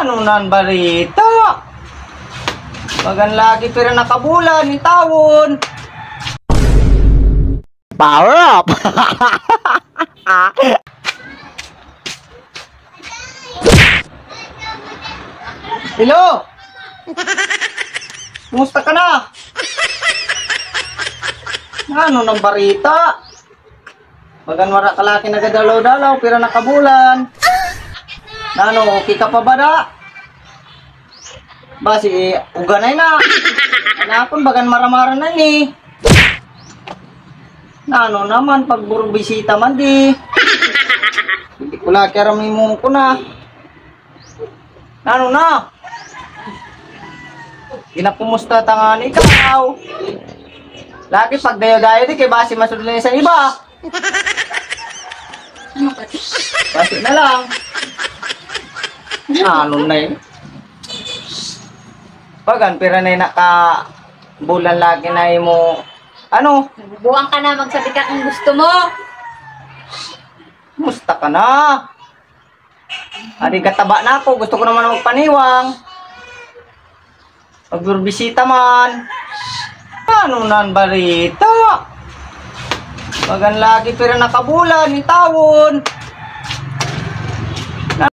Ano nan barita? Bagan lagi pira nakabulan ni tawon. Power up! Hello? Kumusta ka na? Ano nang barita? Bagan wala ka laki nagadalaw-dalaw, pira nakabulan. Ano, okay ka pa ba da? Basi, uganay na. Napon, bagan maramara na ni. Ano naman, pag bisita man di. Hindi ko laki aramimum ko na. Ano na? Ginapumusta tangan ikaw. Lagi pag dayo-dayo di kay basi masudlan sa iba. Basi na lang. Ano na yun? Pagan, pira na yun naka bulan lagi na yun mo. Ano? Buwang ka na, magsabi ka kung gusto mo. Musta ka na? Ari kataba na ako, gusto ko naman magpaniwang. Pagburbisita man. Ano nan barita? Bagan lagi pira nakabulan ni tawon.